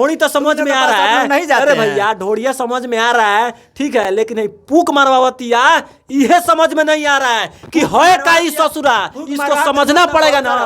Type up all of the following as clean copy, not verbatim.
ढोड़ी तो समझ में आ रहा है, नहीं जाते अरे भैया ढोड़िया समझ में आ रहा है, ठीक है, लेकिन पूक मरवावतिया यह समझ में नहीं आ रहा है कि है का ही ससुरा, इसको समझना पड़ेगा ना,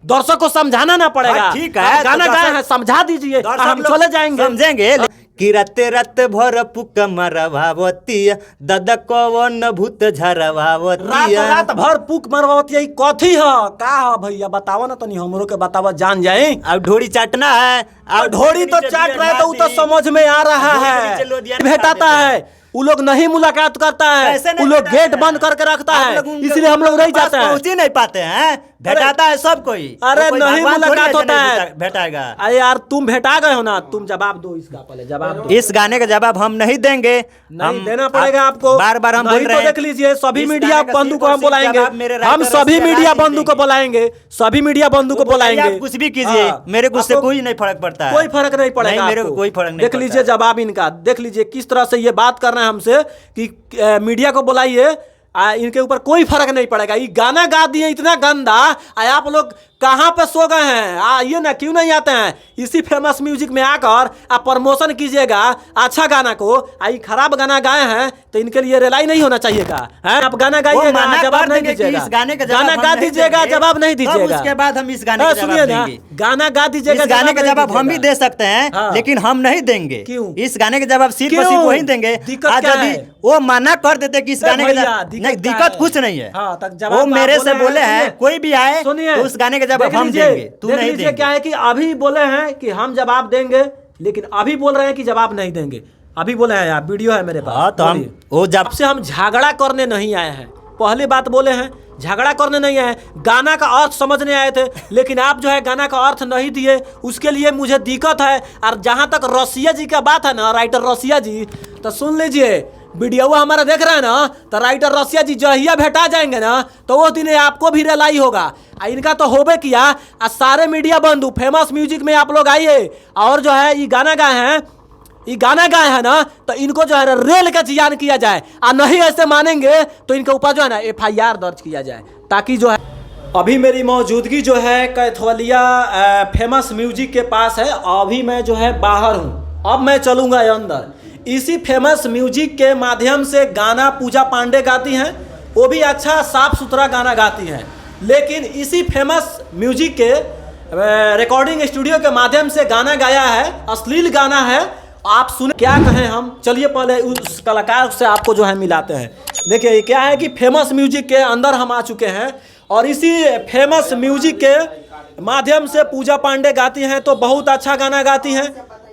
दर्शक को समझाना ना पड़ेगा। ठीक है, गाना गाए हैं, समझा दीजिए, हम चले जाएंगे, समझेंगे कि रात रात भर पुक मरवावतिया दादा कवन भूत झरवावतिया। रात भर पुक मरवावतिया कथी है का है भैया, बतावा ना तनी हमरो के बतावा, जान जाए। अब ढोड़ी चाटना है, अब ढोड़ी तो चाट रहे तो वो तो समझ में आ रहा है, भेटाता है, वो लोग नहीं मुलाकात करता है, वो लोग गेट बंद करके रखता है, इसलिए हम लोग नहीं जाते हैं, पहुंच ही नहीं पाते हैं, भेटाता है सब कोई। अरे नहीं मुलाकात होता है, भेटाएगा। अरे यार तुम भेटा गए हो ना, तुम जवाब दो इसका, पहले जवाब दो। इस गाने का जवाब हम नहीं देंगे, नहीं देना पड़ेगा आपको, बार बार हम बोल रहे हैं। देख लीजिए सभी मीडिया बंधु को हम बुलाएंगे, हम सभी मीडिया बंधु को बुलाएंगे, सभी मीडिया बंधु को बुलाएंगे, कुछ भी कीजिए, मेरे को उससे कोई नहीं फर्क पड़ता है, कोई फर्क नहीं पड़ेगा, मेरे को कोई फर्क नहीं। देख लीजिए जवाब इनका, देख लीजिए किस तरह से ये बात कर रहे हैं हमसे कि मीडिया को बुलाइए, इनके ऊपर कोई फर्क नहीं पड़ेगा। ये गाना गा दिए इतना गंदा, आप लोग कहाँ पे सो गए हैं, आइए ना, क्यों नहीं आते हैं, इसी फेमस म्यूजिक में आकर आप प्रमोशन कीजिएगा अच्छा गाना को। आई खराब गाना गाए हैं तो इनके लिए रिलाई नहीं होना चाहिए का है? आप गाना गाइएगा, जवाब नहीं दीजिएगा, गाना गा दीजिएगा, जवाब नहीं दीजिएगा, उसके बाद हम इस गाने का सुनिए ना, गाना गा दीजिएगा, गाने का जवाब हम भी दे सकते हैं, लेकिन हम नहीं देंगे। क्यों? इस गाने का जवाब सिर्फ वही देंगे, यदि वो मना कर देते कि इस गाने का नहीं, दिक्कत कुछ नहीं है, वो मेरे से बोले हैं कोई भी आए तो उस गाने का जवाब हम देंगे, तू नहीं देंगे। क्या है कि अभी बोले हैं कि हम जवाब देंगे, लेकिन अभी बोल रहे हैं कि जवाब नहीं देंगे, अभी बोले हैं यार, वीडियो है मेरे पास। तो हम वो जब से हम झगड़ा करने नहीं आए हैं, पहली बात बोले हैं झगड़ा करने नहीं आए, गाना का अर्थ समझने आए थे, लेकिन आप जो है गाना का अर्थ नहीं दिए, उसके लिए मुझे दिक्कत है। और जहां तक रसिया जी का बात है ना, राइटर रसिया जी, तो सुन लीजिए, वीडियो हमारा देख रहे हैं ना, तो राइटर रसिया जी जहिया भेटा जाएंगे ना, तो वो दिन आपको भी रिलाई होगा। इनका तो होबे किया, सारे मीडिया बंधु फेमस म्यूजिक में आप लोग आइए, और जो है ये गाना गाए हैं, ये गाना गाए हैं ना, तो इनको जो है रेल का जियान किया जाए, और नहीं ऐसे मानेंगे तो इनके ऊपर जो है ना FIR दर्ज किया जाए, ताकि जो है। अभी मेरी मौजूदगी जो है कैथवलिया फेमस म्यूजिक के पास है, अभी मैं जो है बाहर हूँ, अब मैं चलूँगा अंदर। इसी फेमस म्यूजिक के माध्यम से गाना पूजा पांडे गाती हैं, वो भी अच्छा साफ सुथरा गाना गाती हैं, लेकिन इसी फेमस म्यूजिक के रिकॉर्डिंग स्टूडियो के माध्यम से गाना गाया है, अश्लील गाना है, आप सुने, क्या कहें हम। चलिए पहले उस कलाकार से आपको जो है मिलाते हैं। देखिए क्या है कि फेमस म्यूजिक के अंदर हम आ चुके हैं, और इसी फेमस म्यूजिक के माध्यम से पूजा पांडे गाती हैं, तो बहुत अच्छा गाना गाती हैं।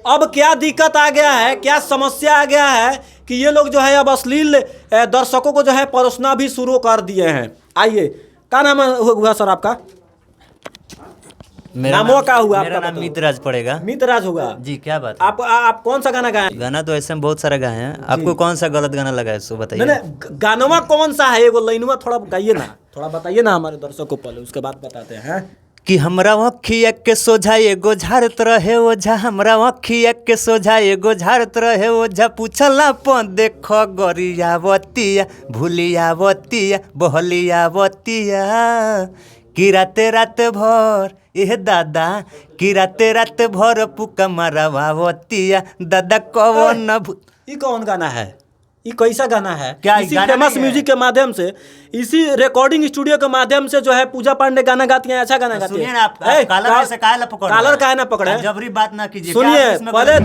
अब क्या दिक्कत आ गया है, क्या समस्या आ गया है कि ये लोग जो है अब अश्लील दर्शकों को जो है परोसना भी शुरू कर दिए हैं। आइए, क्या नाम हुआ सर आपका? नामों का हुआ? मेरा नाम मितराज पड़ेगा। मितराज होगा जी। क्या बात? आप कौन सा गाना गाए? गाना तो ऐसे में बहुत सारा गाए हैं, आपको कौन सा गलत गाना लगा है सो बताइए। नहीं, गानवा कौन सा है, एगो लाइनवा थोड़ा गाइए ना, थोड़ा बताइए ना हमारे दर्शकों को, पहले उसके बाद बताते हैं। कि हमरा अखिया के सोझा एगो झाड़त रहे ओझा, हमरा अखिया के सोझा एगो झाड़त रहे ओझा, पूछला पन देख गरियावतिया भूलियावतिया बहलियावतिया, कि राते रात भर एह दादा, कि राते रात भर पुका मरवावतिया दादा कवन। ये कौन गाना है, ये कैसा गाना है? क्या इसी फेमस म्यूजिक के माध्यम से, इसी रिकॉर्डिंग स्टूडियो के माध्यम से जो है पूजा पांडे गाना गाती हैं, अच्छा गाना गाती हैं। सुनिए ना, आप कालर से काहे ला पकड़, कालर काहे ना पकड़े, जबरी बात ना कीजिए। सुनिए पहले,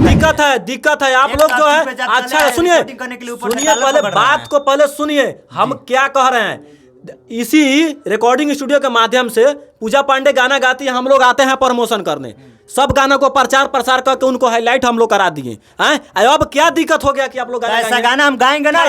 दिक्कत है आप लोग जो है, अच्छा सुनिए पहले बात को, पहले सुनिए हम क्या कह रहे हैं। इसी रिकॉर्डिंग स्टूडियो के माध्यम से पूजा पांडे गाना गाती है, हम लोग आते हैं प्रमोशन करने, सब गानों को प्रचार प्रसार करके उनको हाईलाइट हम लोग करा दिए हैं। अब क्या दिक्कत हो गया कि आप लोग ऐसा गाना हम गाएंगे ना,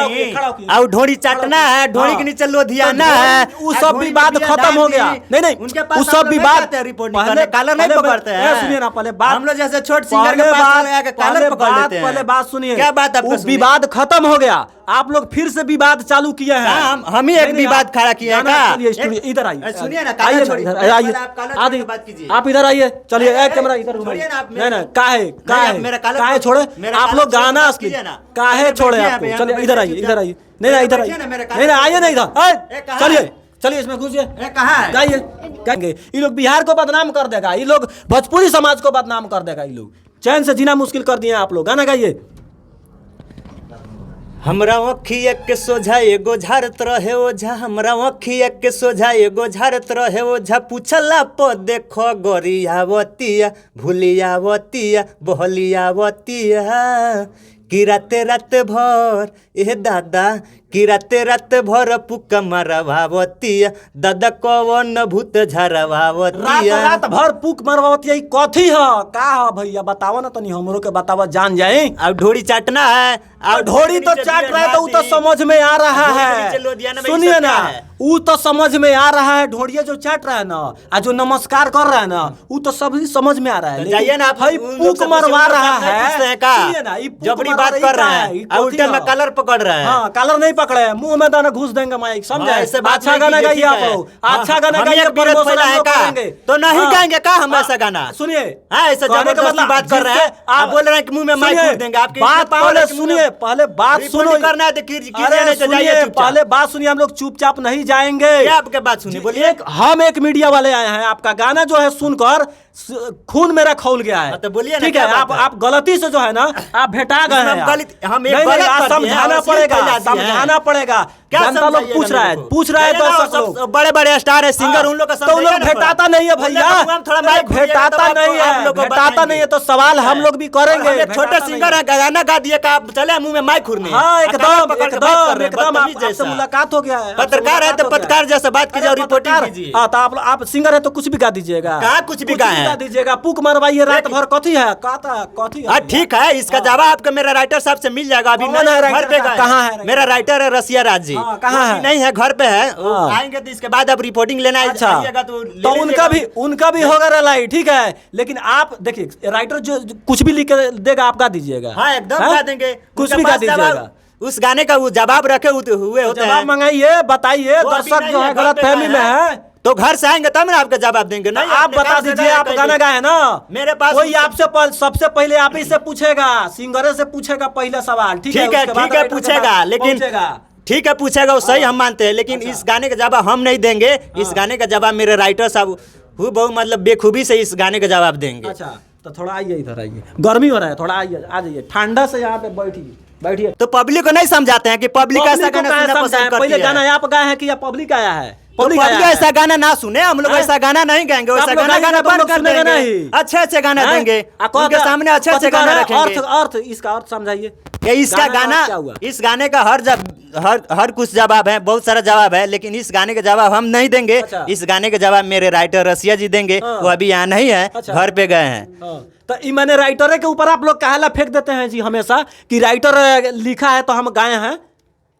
और ढोड़ी चाटना है, ढोड़ी के नीचे लोधियाना है, वो सब विवाद खत्म हो गया। नहीं वो सब विवाद पहले कालर नहीं पकड़ते हैं। सुनिए ना, पहले बात, हम लोग जैसे छोट सिंगर के पास लगा के कालर पकड़ लेते हैं। पहले बात सुनिए, क्या बात आपको? विवाद खत्म हो गया, आप लोग फिर से विवाद चालू किए हैं। हम ही एक विवाद खड़ा किया है। इधर आइए, सुनिए ना, आप इधर आइए, चलिए कैमरा इधर घुमाइए। नहीं काहे छोड़े आप लोग गाना, काहे छोड़े आपको, चलिए इधर आइए, इधर आइए, नहीं इधर आइए, नहीं आइए, नहीं इधर, चलिए इसमें घुसिए, जाइए। ये लोग बिहार को बदनाम कर देगा, ये लोग भोजपुरी समाज को बदनाम कर देगा, ये लोग चैन से जीना मुश्किल कर दिए आप लोग। गाना गाइए। हमरा अखिया के सोझा एगो झारत रहे ओझा, हमरा अखिया के सोझा एगो झारत रहे ओझा, पूछला प देखो गोरियावतिया भूलियावतिया बहलियावतिया, कि राते रात भर ए दादा, कि राते रात भर पुक मरवावतिया, दादा कवन भूत झरवावतिया। रात भर पुक मरवावतिया कथी ह का ह भैया बतावा ना तनी हमरो के बतावा जान जाए। अब ढोरी चाटना है, अब ढोरी तो चाट रहा है तो वो तो समझ में आ रहा है। सुनिए ना, वो तो समझ में आ रहा है, ढोड़िया जो चाट रहा है ना और जो नमस्कार कर रहा है ना वो तो सभी समझ में आ रहा है। जाइए ना, भाई पुक मरवा रहा है, सुनिए ना, जबरी बात कर रहा है, उल्टे में कलर पकड़ रहा है। हाँ कलर नहीं पकड़े, मुंह में दाना घुस देंगे माइक, समझे? अच्छा गाना गाइए आप लोग, अच्छा गाना गाइए, तो नहीं गाएंगे का हम ऐसा गाना? सुनिए ऐसा जबरदस्ती बात कर रहे हैं, आप बोल रहे हैं कि मुंह में माइक घुस देंगे आपके। बात पहले सुनिए, पहले बात सुनो, करना है तो सुनिए, पहले बात सुनिए, हम लोग चुपचाप नहीं जाएंगे। आपके बात सुनिए, बोलिए। हम एक मीडिया वाले आए हैं, आपका गाना जो है सुनकर खून मेरा खौल गया है। तो बोलिए ना, ठीक है, आप गलती से जो है ना आप भेटा गए हैं। हम एक गलत समझाना पड़ेगा, समझाना पड़ेगा। जनता लोग पूछ रहा है दर्शक लोग, बड़े बड़े स्टार है, सिंगर, उन लोग का तो लोग भेटाता नहीं है भैया, भेटाता नहीं है, भेटाता नहीं है तो सवाल हम लोग भी करेंगे। छोटे सिंगर है, गाना गा दिए का चले मुंह में माइक खुरने। हाँ एकदम एकदम एकदम आपसे मुलाकात हो गया है। पत्रकार है तो पत्रकार जैसे बात कीजिए, रिपोर्टिंग कीजिए। हाँ तो आप सिंगर है तो कुछ भी गा दीजिएगा, कहा कुछ भी गाए गा दीजिएगा, पुक मरवाइए रात भर, कथी है कथी। ठीक है, इसका जवाब आपका मेरा राइटर साहब से मिल जाएगा। अभी घर पे कहाँ है? मेरा राइटर है रसिया राज जी, कहाँ है? नहीं है, घर पे है, आएंगे तो इसके बाद अब रिपोर्टिंग लेना है। अच्छा तो उनका भी होगा रलाई, ठीक है। लेकिन आप देखिए राइटर जो कुछ भी लिख के देगा आप गा दीजिएगा। हाँ एकदम गा देंगे, कुछ भी गा दीजिएगा। उस गाने का वो जवाब रखे हुए होते हैं। जवाब मंगाइए, बताइए, दर्शक जो है गलत फहमी में है तो घर से आएंगे तब ना आपका जवाब देंगे। नहीं आप बता दीजिए, आप गाना गाए ना, मेरे पास कोई आपसे सबसे पहले आप ही से पूछेगा, सिंगरे से पूछेगा पहला सवाल। ठीक है पूछेगा, लेकिन ठीक है पूछेगा, वो सही हम मानते हैं, लेकिन इस गाने का जवाब हम नहीं देंगे। इस गाने का जवाब मेरे राइटर साहब बहु मतलब बेखूबी से इस गाने का जवाब देंगे। अच्छा तो थोड़ा आइए, इधर आइए, गर्मी हो रहा है, थोड़ा आइए, आ जाइए, ठंडा से यहाँ पे बैठिए। तो पब्लिक को नहीं समझाते हैं कि पब्लिक ऐसा गाना सुनना पसंद करती है। पहले गाना आप गाए हैं कि या पब्लिक आया है? पब्लिक ऐसा गाना ना सुने, हम लोग ऐसा गाना नहीं गाएंगे, वैसा गाना बंद कर देंगे, अच्छे गाना देंगे उनके सामने, अच्छे गाना रखेंगे। अर्थ इसका अर्थ समझाइए। इसका गाना, इस गाने का हर कुछ जवाब है, बहुत सारा जवाब है, लेकिन इस गाने का जवाब हम नहीं देंगे। इस गाने का जवाब मेरे राइटर रसिया जी देंगे, वो अभी यहाँ नहीं है, घर पे गए हैं। तो मैंने राइटर के ऊपर आप लोग काहेला फेंक देते हैं जी हमेशा कि राइटर लिखा है तो हम गाए हैं,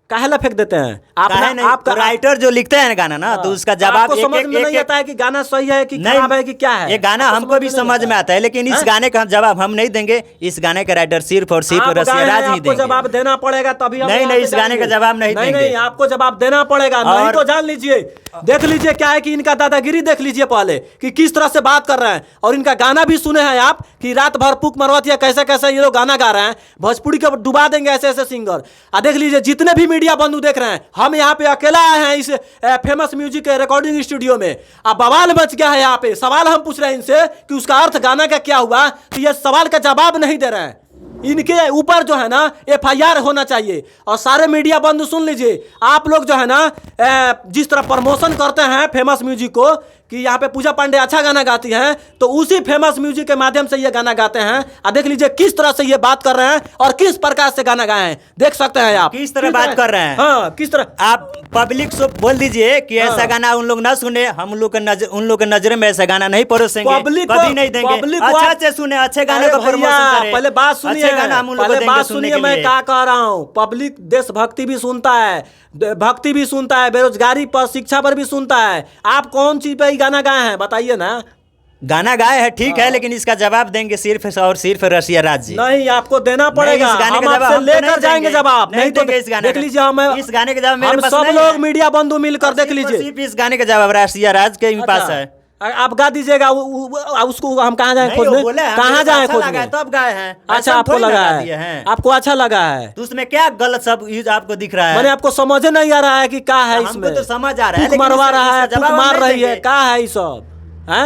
काहेला फेंक देते हैं? आपका राइटर जो लिखते हैं गाना ना, तो उसका जवाब समझ में नहीं आता है कि गाना सही है कि खराब है कि क्या है। ये गाना हमको भी समझ में आता है, लेकिन इस गाने का जवाब हम नहीं देंगे। इस गाने का राइटर सिर्फ और सिर्फ रसिया राज ही देंगे। जवाब देना पड़ेगा तभी। नहीं, इस गाने का जवाब नहीं देंगे। नहीं, आपको जवाब देना पड़ेगा, नहीं तो जान लीजिए, देख लीजिए क्या है कि इनका दादागिरी देख लीजिए पहले कि किस तरह से बात कर रहे हैं। और इनका गाना भी सुने हैं आप कि रात भर पुक मरवातिया, कैसे कैसे ये लोग गाना गा रहे हैं, भोजपुरी को डुबा देंगे ऐसे ऐसे सिंगर। देख लीजिए जितने भी मीडिया बंधु देख रहे हैं, हम यहाँ पे अकेला आए हैं इस फेमस म्यूजिक रिकॉर्डिंग स्टूडियो में। अब बवाल मच गया है यहाँ पे, सवाल हम पूछ रहे हैं इनसे कि उसका अर्थ गाना का क्या हुआ, तो ये सवाल का जवाब नहीं दे रहे हैं। इनके ऊपर जो है ना FIR होना चाहिए। और सारे मीडिया बंधु सुन लीजिए, आप लोग जो है ना जिस तरह प्रमोशन करते हैं फेमस म्यूजिक को कि यहाँ पे पूजा पांडे अच्छा गाना गाती हैं, तो उसी फेमस म्यूजिक के माध्यम से ये गाना गाते हैं। देख लीजिए किस तरह से ये बात कर रहे हैं और किस प्रकार से गाना गाए हैं, देख सकते हैं आप किस तरह बात कर रहे हैं। हाँ किस तरह आप पब्लिक से बोल दीजिए कि ऐसा गाना उन लोग ना सुने, हम लोग उन लोग के नजर में ऐसा गाना नहीं परोसेंगे, कभी नहीं देंगे। अच्छा से सुने, अच्छे गाने का प्रमोशन करें। पहले बात सुनिए, पहले बात सुनिए, मैं क्या कह रहा हूँ। पब्लिक देशभक्ति भी सुनता है, भक्ति भी सुनता है, बेरोजगारी पर, शिक्षा पर भी सुनता है। आप कौन चीज पे गाना गाए हैं बताइए ना? गाना गाए है ठीक है, लेकिन इसका जवाब देंगे सिर्फ और सिर्फ रसिया राज जी। नहीं, आपको देना पड़ेगा, हम आपसे लेकर जाएंगे जवाब। नहीं तो इस गाने देख लीजिए, हम इस गाने का जवाब मेरे पास सब लोग मीडिया बंधु मिलकर देख लीजिए, सिर्फ इस गाने का जवाब रसिया राज के पास है। आप गा दीजिएगा, उसको हम कहाँ जाए खोजने, कहाँ जाए खोजने? तब गाए हैं। अच्छा आपको लगा है, आपको अच्छा लगा है, तो उसमें क्या गलत सब आपको दिख रहा है? मैंने आपको समझ नहीं आ रहा है कि क्या है इसमें। हमको तो समझ आ रहा है, मरवा रहा है, मार रही है, क्या है ये सब है?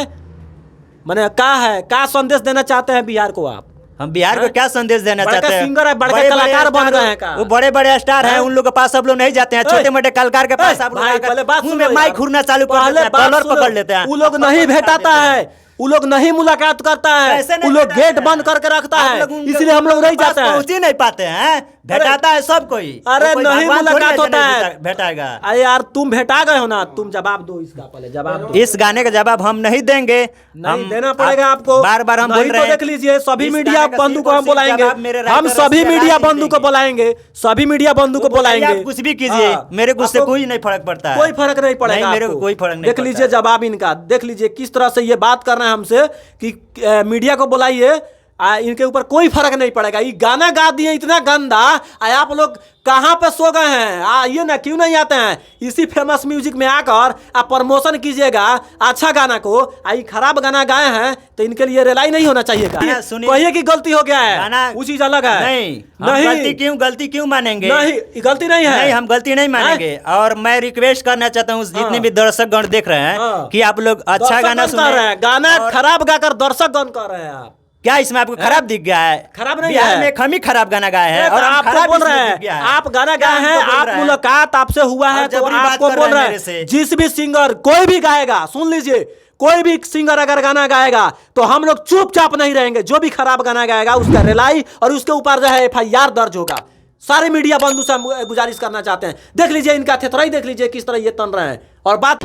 मैंने क्या है, क्या संदेश देना चाहते हैं बिहार को आप? हम बिहार को क्या संदेश देना बड़का चाहते हैं? सिंगर है, बड़के बड़े-बड़े कलाकार बन स्टार- गए हैं का? वो बड़े बड़े स्टार हैं, उन लोग के पास सब लोग नहीं जाते हैं। छोटे मोटे कलाकार के पास आप लोग भाई आकर पहले बात मुंह सुनो में माइक यार। घूरना चालू कर पहले देते हैं, बात कॉलर सुनो। पकड़ लेते हैं। वो लोग नहीं भेटाता है, वो लोग नहीं मुलाकात करता है, कैसे नहीं वो लोग भेटाता गेट है? बंद करके रखता आप है, लोग उनके- इसलिए हम लोग नहीं उनके पास जाते हैं। पहुंच ही नहीं पाते हैं। भेटाता है सब कोई। अरे वो कोई नहीं भगवान थोड़ी मुलाकात है जो होता नहीं है। भेटाएगा। अरे यार तुम भेटा गए हो ना, तुम जवाब दो इसका, पहले जवाब दो। इस गाने का जवाब हम नहीं देंगे। नहीं देना पड़ेगा आपको। बार बार हम बोल नहीं रहे तो हैं। देख लीजिए, सभी इस मीडिया गाने का बंधु सिर्फ को और हम सिर्फ बुलाएंगे, जवाब मेरे हम राइटर सभी रसिया मीडिया राज ही बंधु को देंगे। बुलाएंगे, सभी मीडिया बंधु को वो बोलेंगे, बुलाएंगे। आप कुछ भी कीजिए, हाँ, मेरे को उससे आपको कोई नहीं फर्क पड़ता है। कोई फर्क नहीं पड़ेगा मेरे को आपको। कोई फर्क नहीं देख पड़ता लीजिए है। जवाब इनका, देख लीजिए किस तरह से ये बात कर रहे हैं हमसे कि मीडिया को बुलाइए, इनके ऊपर कोई फर्क नहीं पड़ेगा। ये गाना गा दिए इतना गंदा, आप लोग कहाँ पे सो गए हैं? आइए ना, क्यों नहीं आते हैं? इसी फेमस म्यूजिक में आकर आप प्रमोशन कीजिएगा अच्छा गाना को। आई खराब गाना गाए हैं तो इनके लिए रिलाई नहीं होना चाहिए गाना सुनिए। कहिए कि गलती हो गया है, गाना वो चीज अलग है। नहीं, हम गलती क्यों मानेंगे? नहीं, ये गलती नहीं है। नहीं, हम गलती नहीं मानेंगे। और मैं रिक्वेस्ट करना चाहता हूँ जितने भी दर्शक गण देख रहे हैं कि आप लोग अच्छा दर्शक गाना गण कर रहे हैं, सुने। गाना और खराब गाकर दर्शक गण कर रहे हैं आप। क्या इसमें आपको खराब दिख गया है? खराब नहीं बिहार है। में हम ही खराब गाना गाए हैं और हम आपको खराब बोल इसमें रहे दिख गया हैं, है। आप गाना क्या गाए हैं, हमको बोल आप रहे हैं? मुलाकात आपसे हुआ है और तो जबरी बात आपको कर बोल रहे रहे हैं मेरे से। हैं। जिस भी सिंगर कोई भी गाएगा, सुन लीजिए, कोई भी सिंगर अगर गाना गाएगा तो हम लोग चुपचाप नहीं रहेंगे। जो भी खराब गाना गाएगा उसका रिलाई और उसके ऊपर जो है FIR दर्ज होगा। सारे मीडिया बंधु से हम गुजारिश करना चाहते हैं। देख लीजिए इनका थेथराई, देख लीजिए किस तरह ये तन रहे हैं। और बात